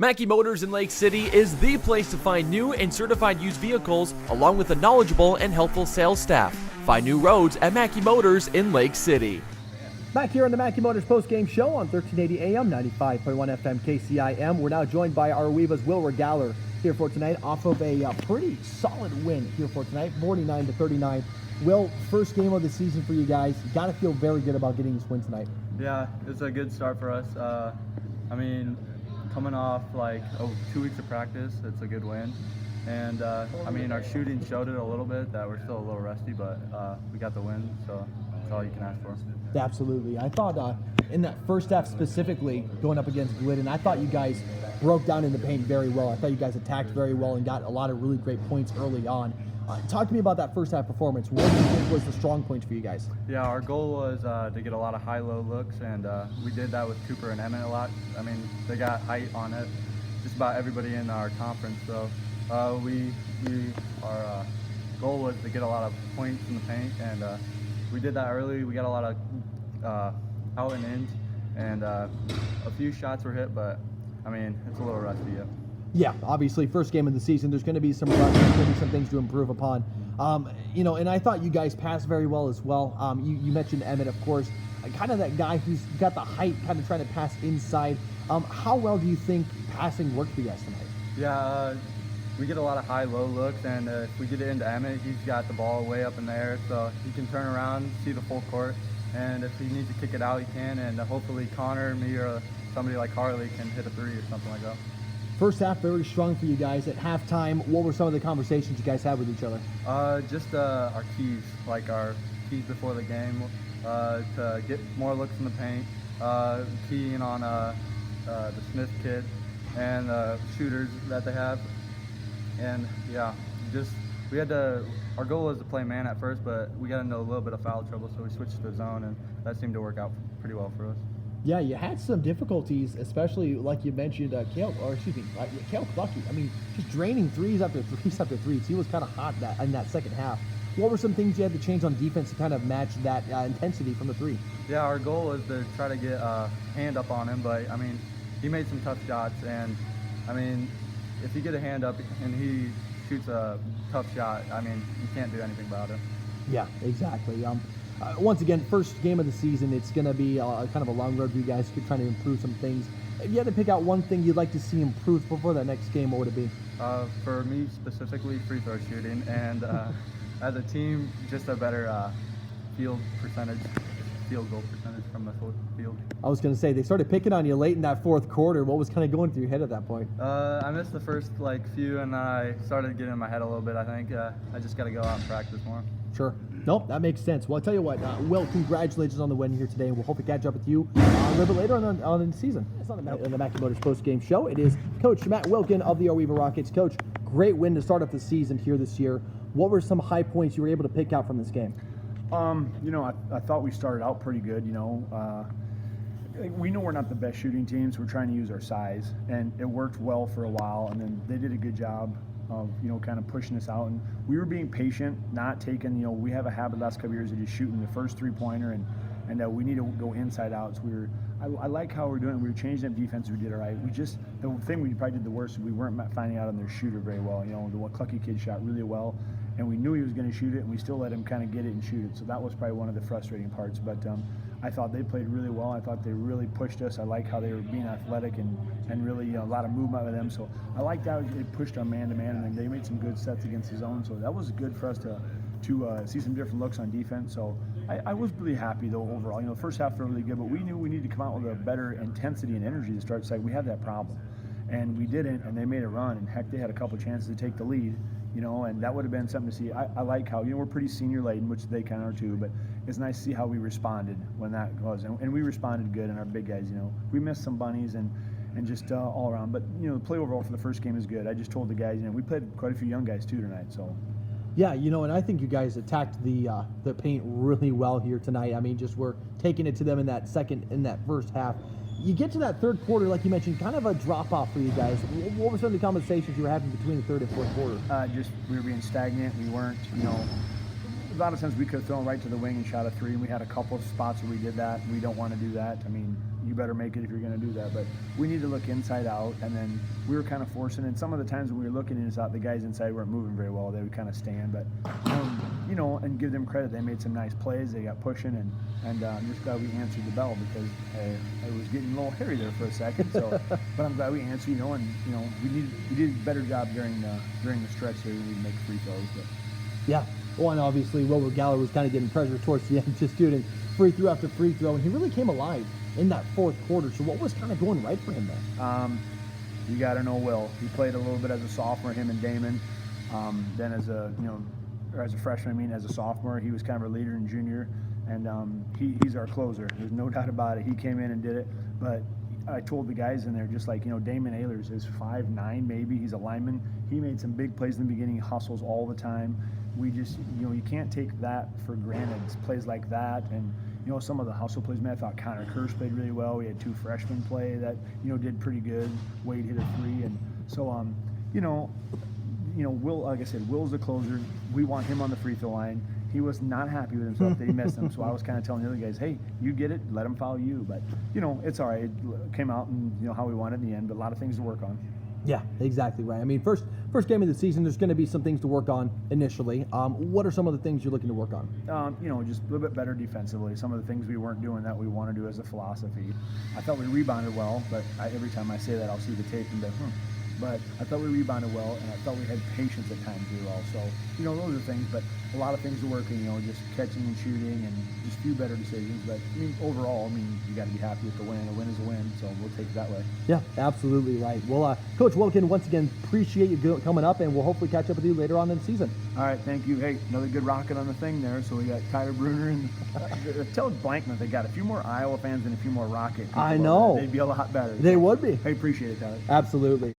Mackey Motors in Lake City is the place to find new and certified used vehicles, along with a knowledgeable and helpful sales staff. Find new roads at Mackey Motors in Lake City. Back here on the Mackey Motors postgame show on 1380 AM, 95.1 FM KCIM. We're now joined by our Weava's Will Ragaller here for tonight off of a pretty solid win here for tonight, 49-39. Will, first game of the season for you guys. You got to feel very good about getting this win tonight. Yeah, it's a good start for us. Coming off 2 weeks of practice, it's a good win. And our shooting showed it a little bit that we're still a little rusty, but we got the win, so that's all you can ask for. Absolutely. I thought in that first half specifically, going up against Glidden, I thought you guys broke down in the paint very well. I thought you guys attacked very well and got a lot of really great points early on. Talk to me about that first half performance. What do you think was the strong points for you guys? Yeah, our goal was to get a lot of high-low looks, and we did that with Cooper and Emmett a lot. I mean, they got height on it, just about everybody in our conference. So our goal was to get a lot of points in the paint, and we did that early. We got a lot of out and ins, and a few shots were hit, but I mean, it's a little rusty yet. Yeah, obviously, first game of the season, there's going to be some rust, there's going to be some things to improve upon. And I thought you guys passed very well as well. You mentioned Emmett, of course, kind of that guy who's got the height, kind of trying to pass inside. How well do you think passing worked for you guys tonight? Yeah, we get a lot of high-low looks, and if we get it into Emmett, he's got the ball way up in the air, so he can turn around, see the full court, and if he needs to kick it out, he can, and hopefully Connor, me, or somebody like Harley can hit a three or something like that. First half, very strong for you guys. At halftime, what were some of the conversations you guys had with each other? Just our keys, like our keys before the game, to get more looks in the paint, keying on the Smith kid and shooters that they have. And yeah, our goal was to play man at first, but we got into a little bit of foul trouble, so we switched to the zone, and that seemed to work out pretty well for us. Yeah, you had some difficulties, especially like you mentioned, Carroll Bucky. I mean, just draining threes after threes after threes. He was kind of hot in that second half. What were some things you had to change on defense to kind of match that intensity from the three? Yeah, our goal was to try to get a hand up on him, but I mean, he made some tough shots, and I mean, if you get a hand up and he shoots a tough shot, I mean, you can't do anything about it. Yeah, exactly. Once again, first game of the season, it's going to be kind of a long road for you guys. You're trying to improve some things. If you had to pick out one thing you'd like to see improved before that next game, what would it be? For me specifically, free throw shooting, and as a team, just a better field goal percentage from the field. I was going to say, they started picking on you late in that fourth quarter. What was kind of going through your head at that point? I missed the first few, and I started getting in my head a little bit, I think. I just got to go out and practice more. Sure. Nope, that makes sense. Well, I'll tell you what, Will, congratulations on the win here today, and we'll hope to catch up with you a little bit later on in the season. It's on the Mackey Motors post-game show. It is Coach Matt Wilken of the AWV Rockets. Coach, great win to start off the season here this year. What were some high points you were able to pick out from this game? I thought we started out pretty good. We know we're not the best shooting team, so we're trying to use our size, and it worked well for a while, and then they did a good job of, kind of pushing us out, and we were being patient, not taking, we have a habit the last couple of years of just shooting the first three-pointer, and we need to go inside out. So I like how we're doing it. We were changing up defense. We did all right. The thing we probably did the worst is we weren't finding out on their shooter very well. The Clucky kid shot really well, and we knew he was going to shoot it, and we still let him kind of get it and shoot it. So that was probably one of the frustrating parts. But I thought they played really well. I thought they really pushed us. I like how they were being athletic and really a lot of movement with them. So I liked how they pushed our man-to-man, and they made some good sets against the zone. So that was good for us to see some different looks on defense. So I was really happy, though, overall. The first half was really good, but we knew we needed to come out with a better intensity and energy to start. So we had that problem, and we didn't, and they made a run. And, heck, they had a couple chances to take the lead, and that would have been something to see. I like how, we're pretty senior-laden, which they kind of are too, but it's nice to see how we responded when that was. And we responded good, and our big guys, we missed some bunnies and just all around. But, the play overall for the first game is good. I just told the guys, we played quite a few young guys too tonight, so. Yeah, and I think you guys attacked the paint really well here tonight. I mean, just we're taking it to them in that first half. You get to that third quarter, like you mentioned, kind of a drop-off for you guys. What were some of the conversations you were having between the third and fourth quarter? We were being stagnant. We weren't, a lot of times we could have thrown right to the wing and shot a three, and we had a couple of spots where we did that. We don't want to do that. I mean, you better make it if you're going to do that. But we need to look inside out, and then we were kind of forcing. And some of the times when we were looking inside out, the guys inside weren't moving very well. They would kind of stand, but you know, and give them credit. They made some nice plays. They got pushing, and I'm just glad we answered the bell because it was getting a little hairy there for a second. So, but I'm glad we answered. You know, and you know, we did a better job during the stretch here. We need to make free throws, but Yeah. Well, and obviously, Ragaller was kind of getting pressure towards the end, just shooting free throw after free throw, and he really came alive in that fourth quarter. So what was kind of going right for him there? You got to know Will. He played a little bit as a sophomore, him and Damon. Then as a as a freshman, as a sophomore, he was kind of a leader in junior, and he's our closer. There's no doubt about it. He came in and did it, but I told the guys in there, just like, Damon Ehlers is 5'9", maybe. He's a lineman. He made some big plays in the beginning. He hustles all the time. We just, you can't take that for granted. It's plays like that, and some of the hustle plays. Man, I thought Connor Kirsch played really well. We had two freshmen play that did pretty good. Wade hit a three, and so Will, like I said, Will's the closer. We want him on the free throw line. He was not happy with himself that he missed them, so I was kind of telling the other guys, hey, you get it, let him foul you. But, it's all right. It came out and, how we wanted in the end, but a lot of things to work on. Yeah, exactly right. I mean, first game of the season, there's going to be some things to work on initially. What are some of the things you're looking to work on? Just a little bit better defensively. Some of the things we weren't doing that we want to do as a philosophy. I thought we rebounded well, but every time I say that, I'll see the tape and be But I thought we rebounded well, and I thought we had patience at times as well. So, those are things, but a lot of things to work in, just catching and shooting and just a few better decisions. But, overall, you got to be happy with the win. A win is a win, so we'll take it that way. Yeah, absolutely right. Well, Coach Wilken, once again, appreciate you coming up, and we'll hopefully catch up with you later on in the season. All right, thank you. Hey, another good rocket on the thing there. So we got Tyler Bruner and tell Blankman they got a few more Iowa fans and a few more Rocket people. I know. They'd be a lot better. They would be. I appreciate it, Tyler. Absolutely.